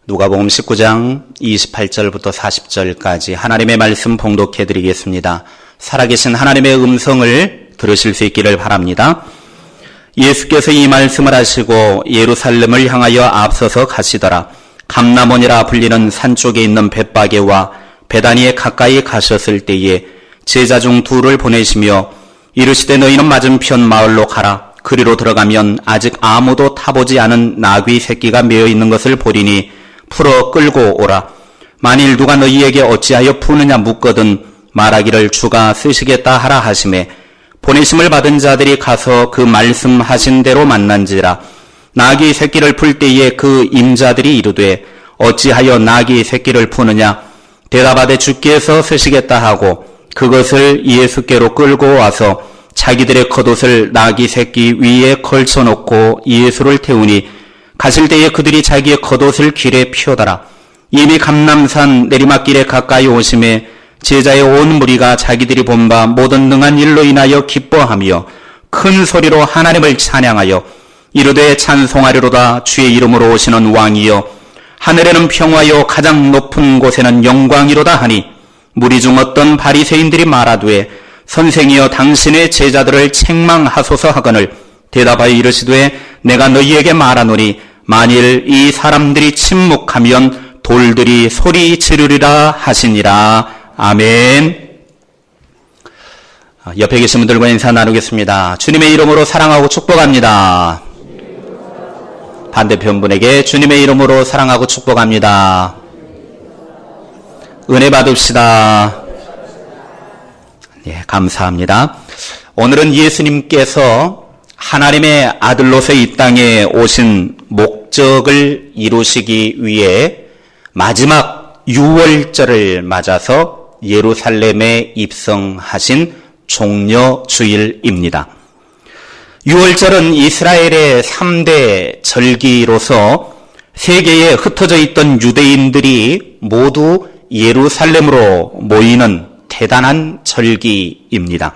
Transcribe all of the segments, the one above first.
누가복음 19장 28절부터 40절까지 하나님의 말씀 봉독해 드리겠습니다. 살아계신 하나님의 음성을 들으실 수 있기를 바랍니다. 예수께서 이 말씀을 하시고 예루살렘을 향하여 앞서서 가시더라. 감람원이라 불리는 산 쪽에 있는 벳바게와 베다니에 가까이 가셨을 때에 제자 중 둘을 보내시며 이르시되 너희는 맞은편 마을로 가라. 그리로 들어가면 아직 아무도 타보지 않은 나귀 새끼가 메어 있는 것을 보리니 풀어 끌고 오라. 만일 누가 너희에게 어찌하여 푸느냐 묻거든 말하기를 주가 쓰시겠다 하라 하시매 보내심을 받은 자들이 가서 그 말씀하신 대로 만난지라. 나귀 새끼를 풀 때에 그 임자들이 이르되 어찌하여 나귀 새끼를 푸느냐 대답하되 주께서 쓰시겠다 하고 그것을 예수께로 끌고 와서 자기들의 겉옷을 나귀 새끼 위에 걸쳐놓고 예수를 태우니 가실 때에 그들이 자기의 겉옷을 길에 피우더라. 이미 감람산 내리막길에 가까이 오심에 제자의 온 무리가 자기들이 본 바 모든 능한 일로 인하여 기뻐하며 큰 소리로 하나님을 찬양하여 이르되 찬송하리로다. 주의 이름으로 오시는 왕이여 하늘에는 평화요 가장 높은 곳에는 영광이로다 하니 무리 중 어떤 바리새인들이 말하되 선생이여 당신의 제자들을 책망하소서 하거늘 대답하여 이르시되 내가 너희에게 말하노니 만일 이 사람들이 침묵하면 돌들이 소리 지르리라 하시니라. 아멘. 옆에 계신 분들과 인사 나누겠습니다. 주님의 이름으로 사랑하고 축복합니다. 반대편 분에게 주님의 이름으로 사랑하고 축복합니다. 은혜 받읍시다. 예, 감사합니다. 오늘은 예수님께서 하나님의 아들로서 이 땅에 오신 목적을 이루시기 위해 마지막 유월절을 맞아서 예루살렘에 입성하신 종려주일입니다. 유월절은 이스라엘의 3대 절기로서 세계에 흩어져 있던 유대인들이 모두 예루살렘으로 모이는 대단한 절기입니다.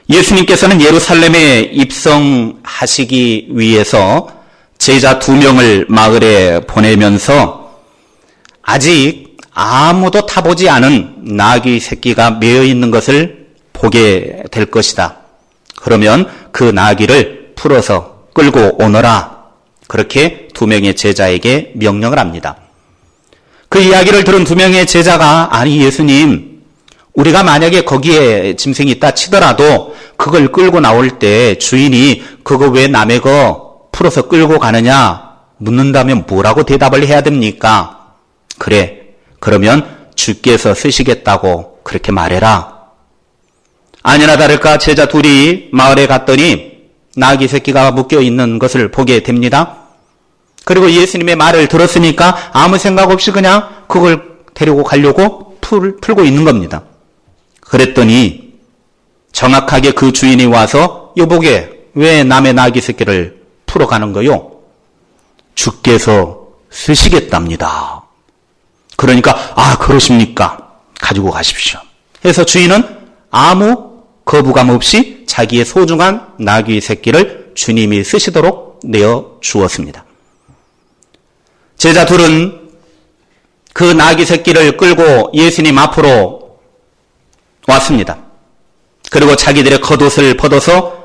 예수님께서는 예루살렘에 입성하시기 위해서 제자 2명을 마을에 보내면서 아직 아무도 타보지 않은 나귀 새끼가 메어 있는 것을 보게 될 것이다. 그러면 그 나귀를 풀어서 끌고 오너라. 그렇게 2명의 제자에게 명령을 합니다. 그 이야기를 들은 2명의 제자가 아니 예수님 우리가 만약에 거기에 짐승이 있다 치더라도 그걸 끌고 나올 때 주인이 그거 왜 남의 거 풀어서 끌고 가느냐 묻는다면 뭐라고 대답을 해야 됩니까? 그래, 그러면 주께서 쓰시겠다고 그렇게 말해라. 아니나 다를까 제자 둘이 마을에 갔더니 나귀 새끼가 묶여 있는 것을 보게 됩니다. 그리고 예수님의 말을 들었으니까 아무 생각 없이 그냥 그걸 데리고 가려고 풀고 있는 겁니다. 그랬더니 정확하게 그 주인이 와서 여보게 왜 남의 나귀 새끼를 풀어가는 거요? 주께서 쓰시겠답니다. 그러니까 그러십니까? 가지고 가십시오. 그래서 주인은 아무 거부감 없이 자기의 소중한 나귀 새끼를 주님이 쓰시도록 내어 주었습니다. 제자 둘은 그 나귀 새끼를 끌고 예수님 앞으로 왔습니다. 그리고 자기들의 겉옷을 벗어서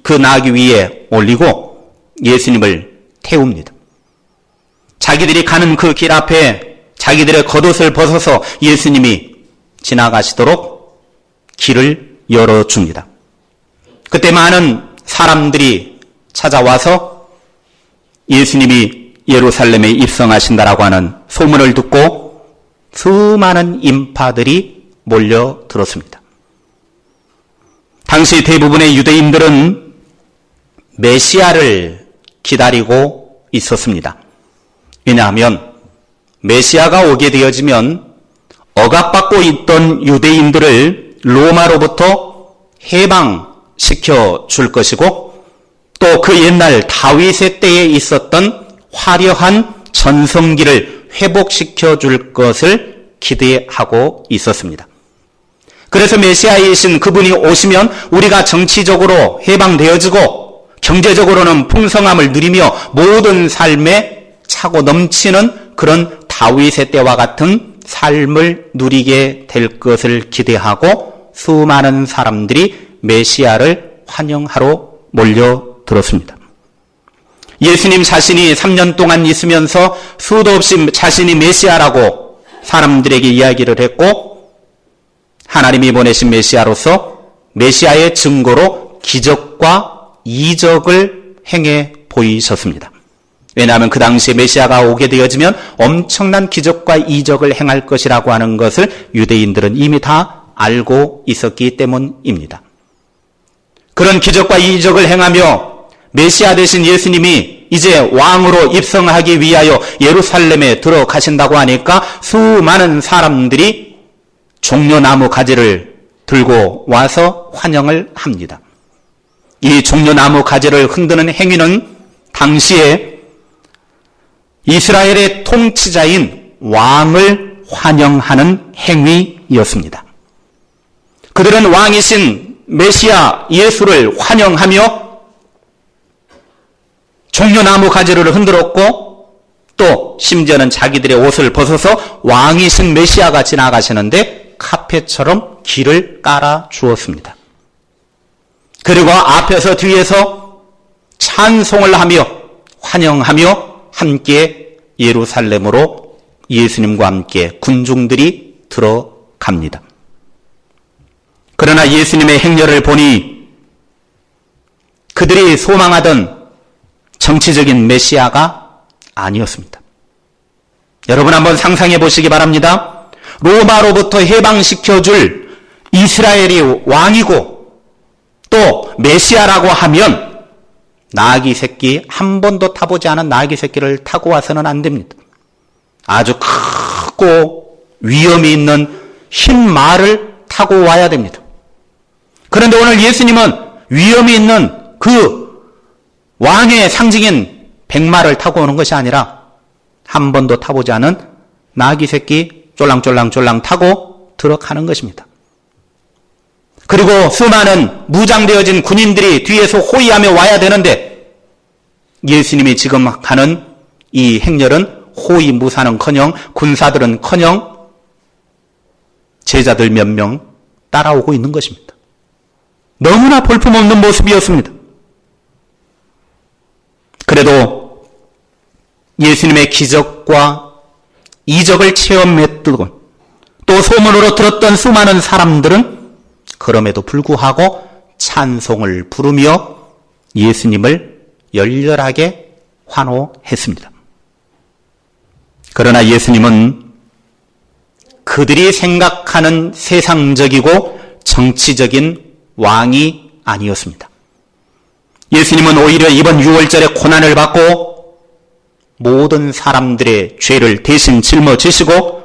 그 나귀 위에 올리고 예수님을 태웁니다. 자기들이 가는 그 길 앞에 자기들의 겉옷을 벗어서 예수님이 지나가시도록 길을 열어줍니다. 그때 많은 사람들이 찾아와서 예수님이 예루살렘에 입성하신다라고 하는 소문을 듣고 수많은 인파들이 몰려들었습니다. 당시 대부분의 유대인들은 메시아를 기다리고 있었습니다. 왜냐하면 메시아가 오게 되어지면 억압받고 있던 유대인들을 로마로부터 해방시켜 줄 것이고 또 그 옛날 다윗의 때에 있었던 화려한 전성기를 회복시켜 줄 것을 기대하고 있었습니다. 그래서 메시아이신 그분이 오시면 우리가 정치적으로 해방되어지고 경제적으로는 풍성함을 누리며 모든 삶에 차고 넘치는 그런 다윗의 때와 같은 삶을 누리게 될 것을 기대하고 수많은 사람들이 메시아를 환영하러 몰려들었습니다. 예수님 자신이 3년 동안 있으면서 수도 없이 자신이 메시아라고 사람들에게 이야기를 했고, 하나님이 보내신 메시아로서 메시아의 증거로 기적과 이적을 행해 보이셨습니다. 왜냐하면 그 당시에 메시아가 오게 되어지면 엄청난 기적과 이적을 행할 것이라고 하는 것을 유대인들은 이미 다 알고 있었기 때문입니다. 그런 기적과 이적을 행하며 메시아 되신 예수님이 이제 왕으로 입성하기 위하여 예루살렘에 들어가신다고 하니까 수많은 사람들이 종려나무 가지를 들고 와서 환영을 합니다. 이 종려나무 가지를 흔드는 행위는 당시에 이스라엘의 통치자인 왕을 환영하는 행위였습니다. 그들은 왕이신 메시아 예수를 환영하며 종려나무 가지를 흔들었고, 또 심지어는 자기들의 옷을 벗어서 왕이신 메시아가 지나가시는데 카펫처럼 길을 깔아 주었습니다. 그리고 앞에서 뒤에서 찬송을 하며 환영하며 함께 예루살렘으로 예수님과 함께 군중들이 들어갑니다. 그러나 예수님의 행렬을 보니 그들이 소망하던 정치적인 메시아가 아니었습니다. 여러분 한번 상상해 보시기 바랍니다. 로마로부터 해방시켜줄 이스라엘이 왕이고 또 메시아라고 하면 나귀 새끼, 한 번도 타보지 않은 나귀 새끼를 타고 와서는 안 됩니다. 아주 크고 위험이 있는 흰 말을 타고 와야 됩니다. 그런데 오늘 예수님은 위험이 있는 그 왕의 상징인 백마를 타고 오는 것이 아니라 한 번도 타보지 않은 나귀 새끼 쫄랑쫄랑 타고 들어가는 것입니다. 그리고 수많은 무장되어진 군인들이 뒤에서 호위하며 와야 되는데 예수님이 지금 가는 이 행렬은 호위 무사는커녕 군사들은커녕 제자들 몇 명 따라오고 있는 것입니다. 너무나 볼품없는 모습이었습니다. 그래도 예수님의 기적과 이적을 체험했던 또 소문으로 들었던 수많은 사람들은 그럼에도 불구하고 찬송을 부르며 예수님을 열렬하게 환호했습니다. 그러나 예수님은 그들이 생각하는 세상적이고 정치적인 왕이 아니었습니다. 예수님은 오히려 이번 6월절에 고난을 받고 모든 사람들의 죄를 대신 짊어지시고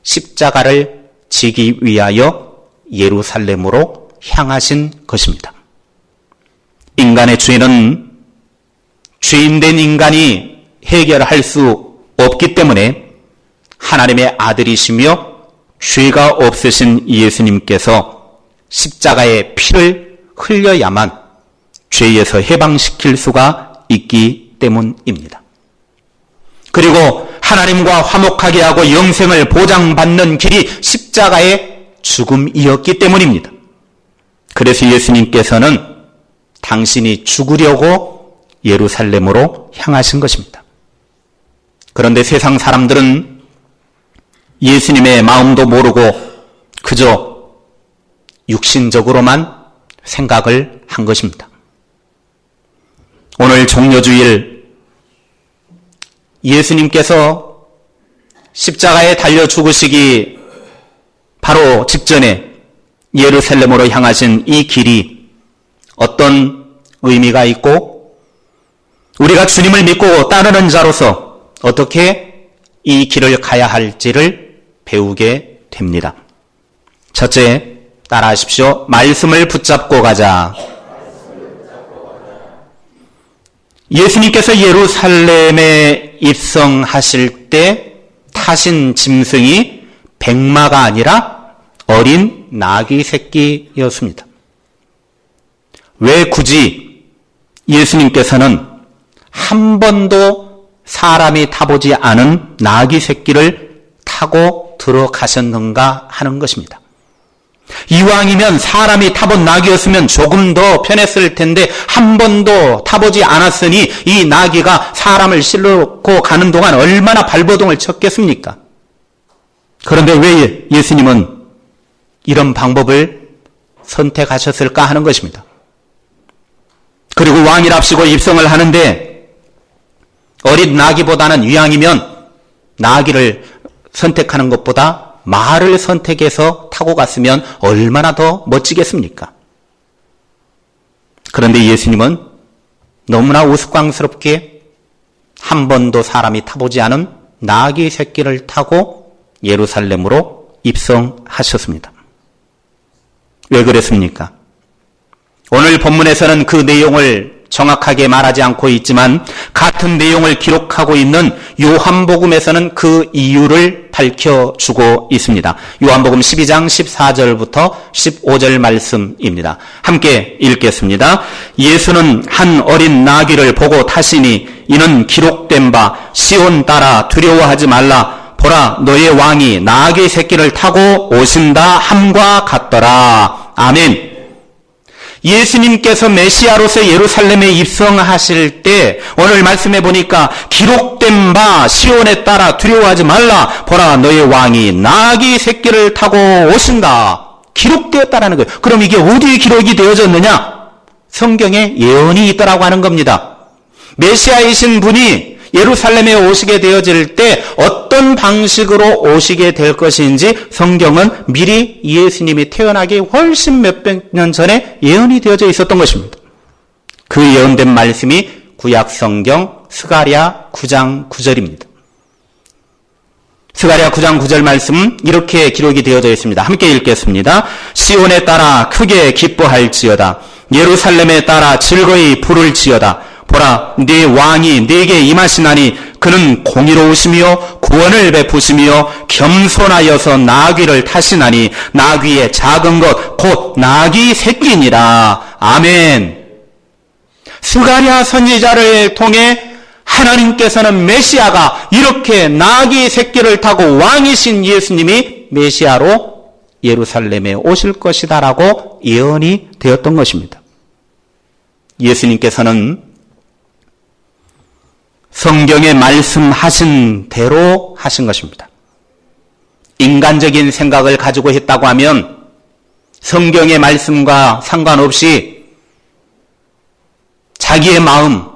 십자가를 지기 위하여 예루살렘으로 향하신 것입니다. 인간의 죄는 죄인된 인간이 해결할 수 없기 때문에 하나님의 아들이시며 죄가 없으신 예수님께서 십자가의 피를 흘려야만 죄에서 해방시킬 수가 있기 때문입니다. 그리고 하나님과 화목하게 하고 영생을 보장받는 길이 십자가의 죽음이었기 때문입니다. 그래서 예수님께서는 당신이 죽으려고 예루살렘으로 향하신 것입니다. 그런데 세상 사람들은 예수님의 마음도 모르고 그저 육신적으로만 생각을 한 것입니다. 오늘 종려주일 예수님께서 십자가에 달려 죽으시기 바로 직전에 예루살렘으로 향하신 이 길이 어떤 의미가 있고 우리가 주님을 믿고 따르는 자로서 어떻게 이 길을 가야 할지를 배우게 됩니다. 첫째, 따라하십시오. 말씀을 붙잡고 가자. 예수님께서 예루살렘에 입성하실 때 타신 짐승이 백마가 아니라 어린 나귀 새끼였습니다. 왜 굳이 예수님께서는 한 번도 사람이 타보지 않은 나귀 새끼를 타고 들어가셨는가 하는 것입니다. 이왕이면 사람이 타본 나귀였으면 조금 더 편했을 텐데 한 번도 타보지 않았으니 이 나귀가 사람을 싣고 가는 동안 얼마나 발버둥을 쳤겠습니까? 그런데 왜 예수님은 이런 방법을 선택하셨을까 하는 것입니다. 그리고 왕이랍시고 입성을 하는데 어린 나귀보다는 이왕이면 나귀를 선택하는 것보다 말을 선택해서 타고 갔으면 얼마나 더 멋지겠습니까? 그런데 예수님은 너무나 우스꽝스럽게 한 번도 사람이 타보지 않은 나귀 새끼를 타고 예루살렘으로 입성하셨습니다. 왜 그랬습니까? 오늘 본문에서는 그 내용을 정확하게 말하지 않고 있지만 같은 내용을 기록하고 있는 요한복음에서는 그 이유를 밝혀주고 있습니다. 요한복음 12장 14절부터 15절 말씀입니다. 함께 읽겠습니다. 예수는 한 어린 나귀를 보고 타시니 이는 기록된 바 시온 따라 두려워하지 말라 보라 너의 왕이 나귀 새끼를 타고 오신다 함과 같더라. 아멘. 예수님께서 메시아로서 예루살렘에 입성하실 때 오늘 말씀해 보니까 기록된 바 시온에 따라 두려워하지 말라 보라 너의 왕이 나귀 새끼를 타고 오신다. 기록되었다라는 거예요. 그럼 이게 어디에 기록이 되어졌느냐? 성경에 예언이 있더라고 하는 겁니다. 메시아이신 분이 예루살렘에 오시게 되어질 때 어떤 방식으로 오시게 될 것인지 성경은 미리 예수님이 태어나기 훨씬 몇백 년 전에 예언이 되어져 있었던 것입니다. 그 예언된 말씀이 구약 성경 스가랴 9장 9절입니다. 스가랴 9장 9절 말씀 이렇게 기록이 되어져 있습니다. 함께 읽겠습니다. 시온에 따라 크게 기뻐할지어다. 예루살렘에 따라 즐거이 부를지어다. 보라 네 왕이 네게 임하시나니 그는 공의로우시며 구원을 베푸시며 겸손하여서 나귀를 타시나니 나귀의 작은 것 곧 나귀 새끼니라. 아멘. 스가랴 선지자를 통해 하나님께서는 메시아가 이렇게 나귀 새끼를 타고 왕이신 예수님이 메시아로 예루살렘에 오실 것이다라고 예언이 되었던 것입니다. 예수님께서는 성경에 말씀하신 대로 하신 것입니다. 인간적인 생각을 가지고 했다고 하면 성경의 말씀과 상관없이 자기의 마음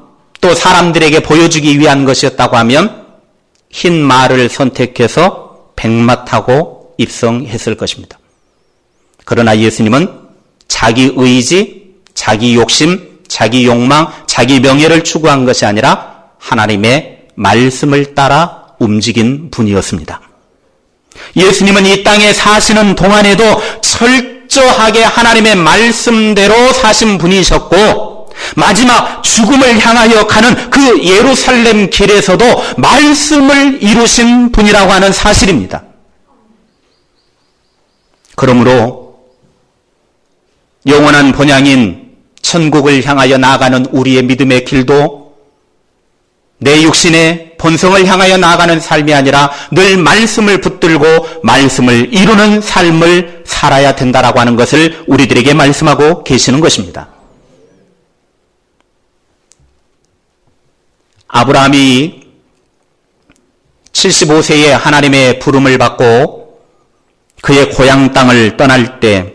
또 사람들에게 보여주기 위한 것이었다고 하면 흰 말을 선택해서 백마 타고 입성했을 것입니다. 그러나 예수님은 자기 의지, 자기 욕심, 자기 욕망, 자기 명예를 추구한 것이 아니라 하나님의 말씀을 따라 움직인 분이었습니다. 예수님은 이 땅에 사시는 동안에도 철저하게 하나님의 말씀대로 사신 분이셨고 마지막 죽음을 향하여 가는 그 예루살렘 길에서도 말씀을 이루신 분이라고 하는 사실입니다. 그러므로 영원한 본향인 천국을 향하여 나아가는 우리의 믿음의 길도 내 육신의 본성을 향하여 나아가는 삶이 아니라 늘 말씀을 붙들고 말씀을 이루는 삶을 살아야 된다라고 하는 것을 우리들에게 말씀하고 계시는 것입니다. 아브라함이 75세에 하나님의 부름을 받고 그의 고향 땅을 떠날 때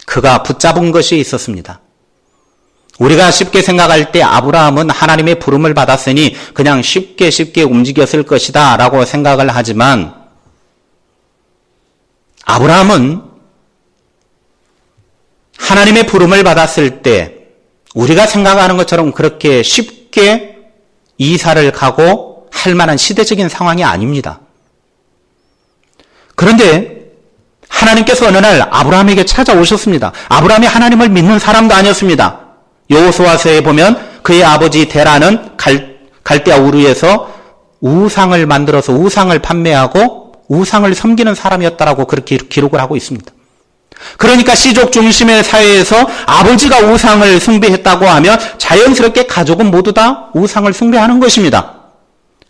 그가 붙잡은 것이 있었습니다. 우리가 쉽게 생각할 때 아브라함은 하나님의 부름을 받았으니 그냥 쉽게 움직였을 것이다 라고 생각을 하지만 아브라함은 하나님의 부름을 받았을 때 우리가 생각하는 것처럼 그렇게 쉽게 이사를 가고 할 만한 시대적인 상황이 아닙니다. 그런데 하나님께서 어느 날 아브라함에게 찾아오셨습니다. 아브라함이 하나님을 믿는 사람도 아니었습니다. 여호수아서에 보면 그의 아버지 데라는 갈대아 우르에서 우상을 만들어서 우상을 판매하고 우상을 섬기는 사람이었다라고 그렇게 기록을 하고 있습니다. 그러니까 시족 중심의 사회에서 아버지가 우상을 숭배했다고 하면 자연스럽게 가족은 모두 다 우상을 숭배하는 것입니다.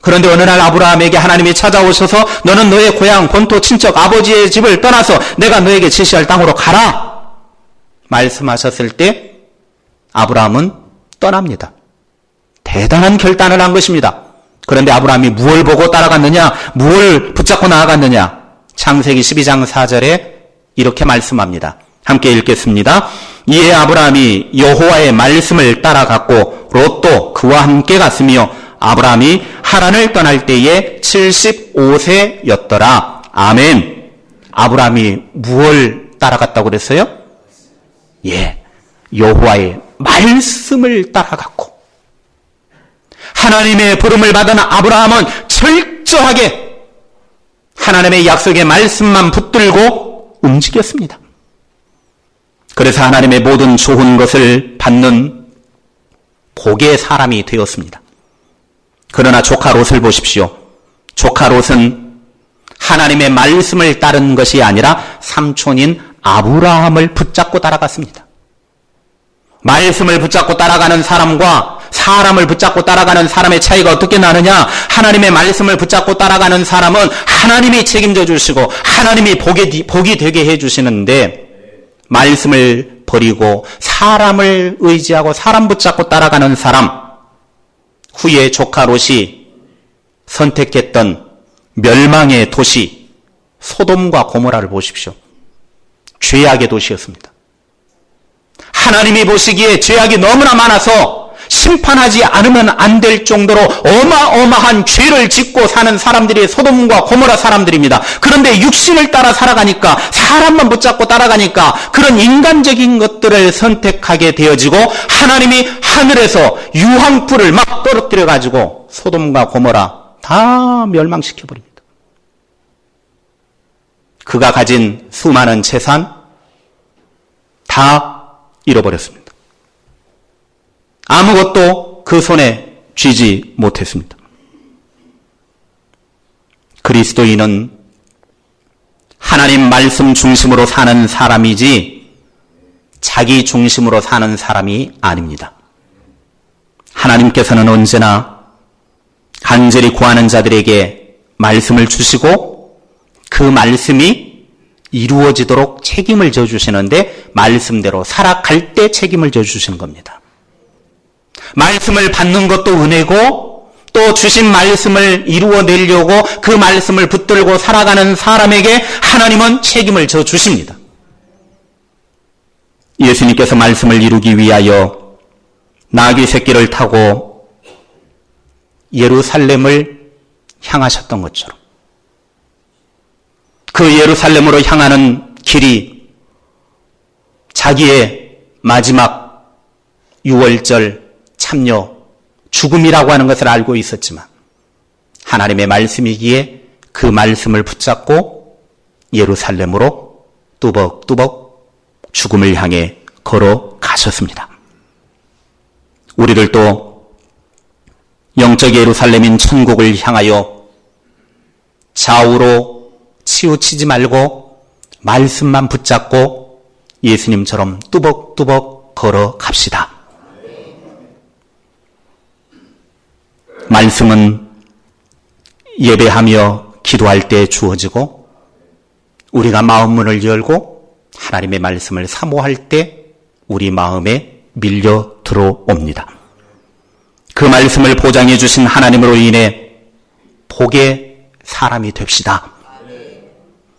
그런데 어느 날 아브라함에게 하나님이 찾아오셔서 너는 너의 고향, 본토, 친척, 아버지의 집을 떠나서 내가 너에게 지시할 땅으로 가라 말씀하셨을 때 아브라함은 떠납니다. 대단한 결단을 한 것입니다. 그런데 아브라함이 무엇을 보고 따라갔느냐? 무엇을 붙잡고 나아갔느냐? 창세기 12장 4절에 이렇게 말씀합니다. 함께 읽겠습니다. 이에 아브라함이 여호와의 말씀을 따라갔고 롯도 그와 함께 갔으며 아브라함이 하란을 떠날 때에 75세였더라. 아멘. 아브라함이 무엇을 따라갔다고 그랬어요? 예, 여호와의 말씀을 따라갔고 하나님의 부름을 받은 아브라함은 철저하게 하나님의 약속의 말씀만 붙들고 움직였습니다. 그래서 하나님의 모든 좋은 것을 받는 복의 사람이 되었습니다. 그러나 조카 롯을 보십시오. 조카 롯은 하나님의 말씀을 따른 것이 아니라 삼촌인 아브라함을 붙잡고 따라갔습니다. 말씀을 붙잡고 따라가는 사람과 사람을 붙잡고 따라가는 사람의 차이가 어떻게 나느냐? 하나님의 말씀을 붙잡고 따라가는 사람은 하나님이 책임져 주시고 하나님이 복이 되게 해주시는데 말씀을 버리고 사람을 의지하고 사람 붙잡고 따라가는 사람, 후에 조카 롯이 선택했던 멸망의 도시 소돔과 고모라를 보십시오. 죄악의 도시였습니다. 하나님이 보시기에 죄악이 너무나 많아서 심판하지 않으면 안 될 정도로 어마어마한 죄를 짓고 사는 사람들이 소돔과 고모라 사람들입니다. 그런데 육신을 따라 살아가니까 사람만 붙잡고 따라가니까 그런 인간적인 것들을 선택하게 되어지고 하나님이 하늘에서 유황불을 막 떨어뜨려 가지고 소돔과 고모라 다 멸망시켜버립니다. 그가 가진 수많은 재산 다 잃어버렸습니다. 아무것도 그 손에 쥐지 못했습니다. 그리스도인은 하나님 말씀 중심으로 사는 사람이지 자기 중심으로 사는 사람이 아닙니다. 하나님께서는 언제나 간절히 구하는 자들에게 말씀을 주시고 그 말씀이 이루어지도록 책임을 져주시는데 말씀대로 살아갈 때 책임을 져주시는 겁니다. 말씀을 받는 것도 은혜고 또 주신 말씀을 이루어내려고 그 말씀을 붙들고 살아가는 사람에게 하나님은 책임을 져주십니다. 예수님께서 말씀을 이루기 위하여 나귀 새끼를 타고 예루살렘을 향하셨던 것처럼 그 예루살렘으로 향하는 길이 자기의 마지막 유월절 참여 죽음이라고 하는 것을 알고 있었지만 하나님의 말씀이기에 그 말씀을 붙잡고 예루살렘으로 뚜벅뚜벅 죽음을 향해 걸어가셨습니다. 우리들도 영적 예루살렘인 천국을 향하여 좌우로 치우치지 말고 말씀만 붙잡고 예수님처럼 뚜벅뚜벅 걸어갑시다. 말씀은 예배하며 기도할 때 주어지고 우리가 마음문을 열고 하나님의 말씀을 사모할 때 우리 마음에 밀려 들어옵니다. 그 말씀을 보장해 주신 하나님으로 인해 복의 사람이 됩시다.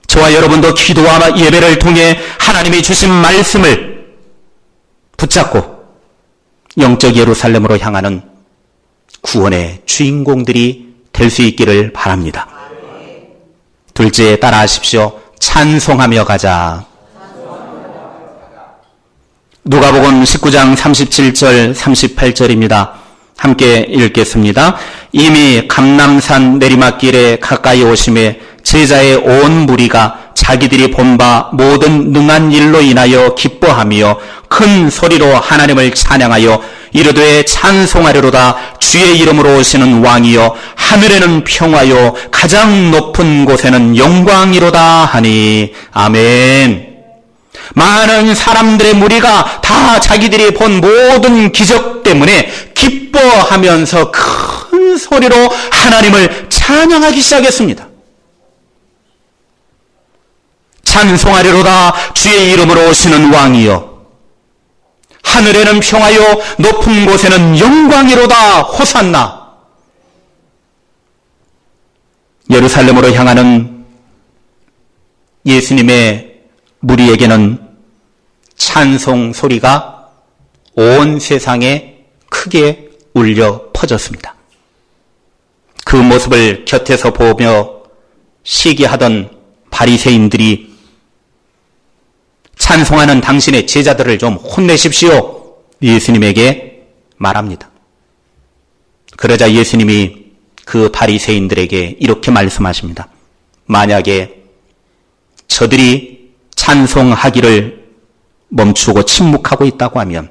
저와 여러분도 기도와 예배를 통해 하나님이 주신 말씀을 붙잡고 영적 예루살렘으로 향하는 구원의 주인공들이 될 수 있기를 바랍니다. 둘째, 따라하십시오. 찬송하며 가자. 누가복음 19장 37절 38절입니다. 함께 읽겠습니다. 이미 감람산 내리막길에 가까이 오심에 제자의 온 무리가 자기들이 본 바 모든 능한 일로 인하여 기뻐하며 큰 소리로 하나님을 찬양하여 이르되 찬송하리로다. 주의 이름으로 오시는 왕이여 하늘에는 평화요 가장 높은 곳에는 영광이로다 하니. 아멘. 많은 사람들의 무리가 다 자기들이 본 모든 기적 때문에 기뻐하면서 큰 큰 소리로 하나님을 찬양하기 시작했습니다. 찬송하리로다 주의 이름으로 오시는 왕이여, 하늘에는 평화요 높은 곳에는 영광이로다 호산나. 예루살렘으로 향하는 예수님의 무리에게는 찬송 소리가 온 세상에 크게 울려 퍼졌습니다. 그 모습을 곁에서 보며 시기하던 바리새인들이 찬송하는 당신의 제자들을 좀 혼내십시오, 예수님에게 말합니다. 그러자 예수님이 그 바리새인들에게 이렇게 말씀하십니다. 만약에 저들이 찬송하기를 멈추고 침묵하고 있다고 하면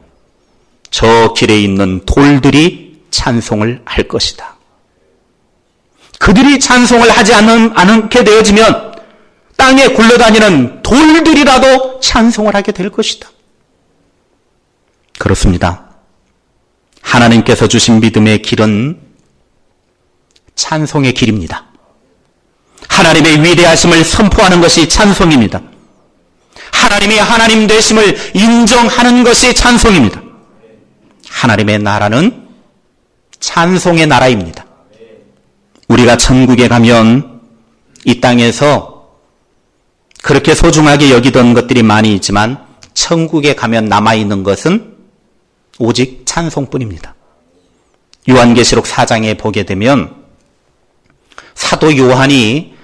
저 길에 있는 돌들이 찬송을 할 것이다. 그들이 찬송을 하지 않게 되어지면 땅에 굴러다니는 돌들이라도 찬송을 하게 될 것이다. 그렇습니다. 하나님께서 주신 믿음의 길은 찬송의 길입니다. 하나님의 위대하심을 선포하는 것이 찬송입니다. 하나님이 하나님 되심을 인정하는 것이 찬송입니다. 하나님의 나라는 찬송의 나라입니다. 우리가 천국에 가면 이 땅에서 그렇게 소중하게 여기던 것들이 많이 있지만 천국에 가면 남아있는 것은 오직 찬송뿐입니다. 요한계시록 4장에 보게 되면 사도 요한이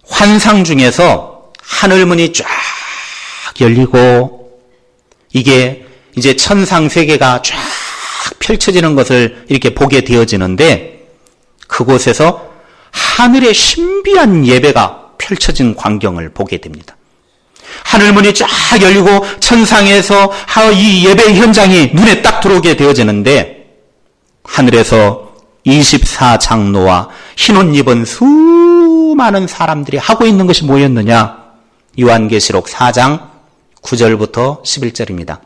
환상 중에서 하늘문이 쫙 열리고 이게 이제 천상 세계가 쫙 펼쳐지는 것을 이렇게 보게 되어지는데, 그곳에서 하늘의 신비한 예배가 펼쳐진 광경을 보게 됩니다. 하늘문이 쫙 열리고 천상에서 이 예배 현장이 눈에 딱 들어오게 되어지는데, 하늘에서 24장로와 흰옷 입은 수많은 사람들이 하고 있는 것이 뭐였느냐? 요한계시록 4장 9절부터 11절입니다.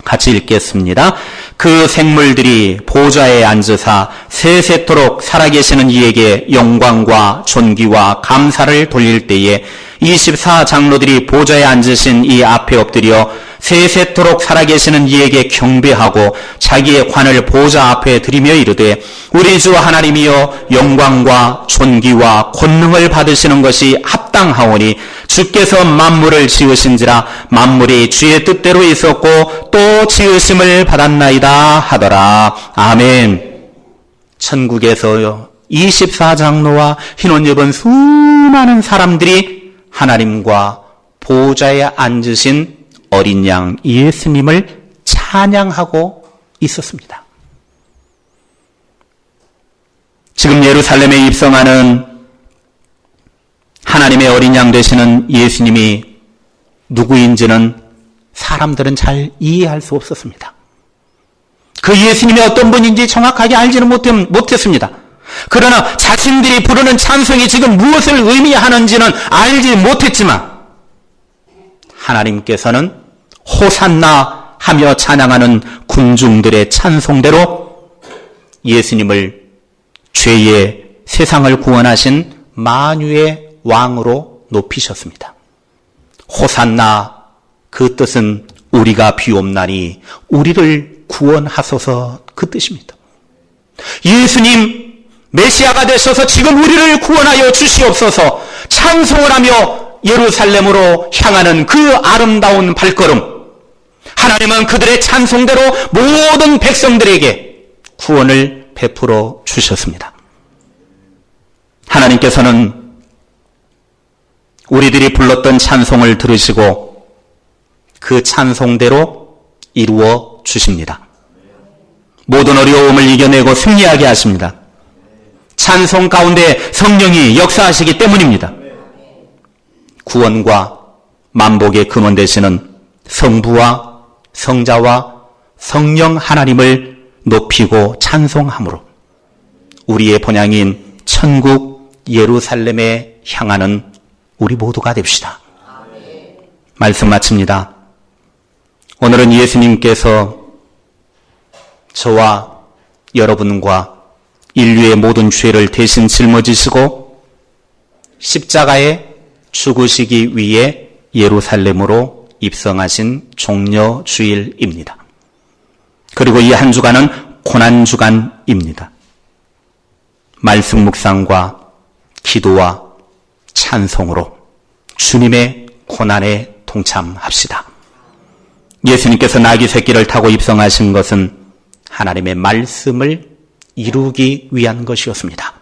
같이 읽겠습니다. 그 생물들이 보좌에 앉으사 세세토록 살아계시는 이에게 영광과 존귀와 감사를 돌릴 때에 24장로들이 보좌에 앉으신 이 앞에 엎드려 세세토록 살아계시는 이에게 경배하고 자기의 관을 보좌 앞에 드리며 이르되, 우리 주 하나님이여 영광과 존귀와 권능을 받으시는 것이 합당하오니 주께서 만물을 지으신지라 만물이 주의 뜻대로 있었고 또 지으심을 받았나이다 하더라. 아멘. 천국에서 24장로와 흰옷 입은 수많은 사람들이 하나님과 보좌에 앉으신 어린 양 예수님을 찬양하고 있었습니다. 지금 예루살렘에 입성하는 하나님의 어린 양 되시는 예수님이 누구인지는 사람들은 잘 이해할 수 없었습니다. 그 예수님이 어떤 분인지 정확하게 알지는 못했습니다. 그러나 자신들이 부르는 찬송이 지금 무엇을 의미하는지는 알지 못했지만 하나님께서는 호산나 하며 찬양하는 군중들의 찬송대로 예수님을 죄의 세상을 구원하신 만유의 왕으로 높이셨습니다. 호산나, 그 뜻은 우리가 비옵나니 우리를 구원하소서, 그 뜻입니다. 예수님 메시아가 되셔서 지금 우리를 구원하여 주시옵소서 찬송을 하며 예루살렘으로 향하는 그 아름다운 발걸음, 하나님은 그들의 찬송대로 모든 백성들에게 구원을 베풀어 주셨습니다. 하나님께서는 우리들이 불렀던 찬송을 들으시고 그 찬송대로 이루어 주십니다. 모든 어려움을 이겨내고 승리하게 하십니다. 찬송 가운데 성령이 역사하시기 때문입니다. 구원과 만복의 근원 되시는 성부와 성자와 성령 하나님을 높이고 찬송함으로 우리의 본향인 천국 예루살렘에 향하는 우리 모두가 됩시다. 말씀 마칩니다. 오늘은 예수님께서 저와 여러분과 인류의 모든 죄를 대신 짊어지시고 십자가에 죽으시기 위해 예루살렘으로 입성하신 종려주일입니다. 그리고 이 한 주간은 고난주간입니다. 말씀 묵상과 기도와 찬송으로 주님의 고난에 동참합시다. 예수님께서 나귀 새끼를 타고 입성하신 것은 하나님의 말씀을 이루기 위한 것이었습니다.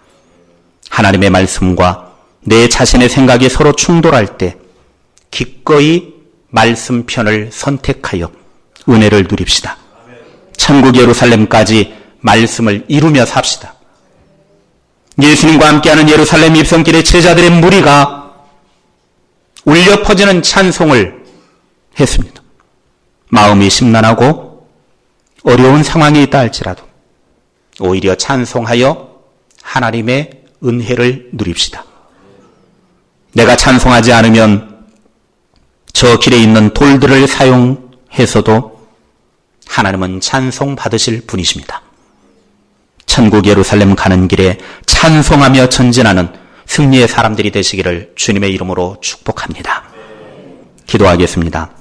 하나님의 말씀과 내 자신의 생각이 서로 충돌할 때 기꺼이 말씀편을 선택하여 은혜를 누립시다. 천국 예루살렘까지 말씀을 이루며 삽시다. 예수님과 함께하는 예루살렘 입성길의 제자들의 무리가 울려 퍼지는 찬송을 했습니다. 마음이 심란하고 어려운 상황이 있다 할지라도 오히려 찬송하여 하나님의 은혜를 누립시다. 내가 찬송하지 않으면 저 길에 있는 돌들을 사용해서도 하나님은 찬송 받으실 분이십니다. 천국 예루살렘 가는 길에 찬송하며 전진하는 승리의 사람들이 되시기를 주님의 이름으로 축복합니다. 기도하겠습니다.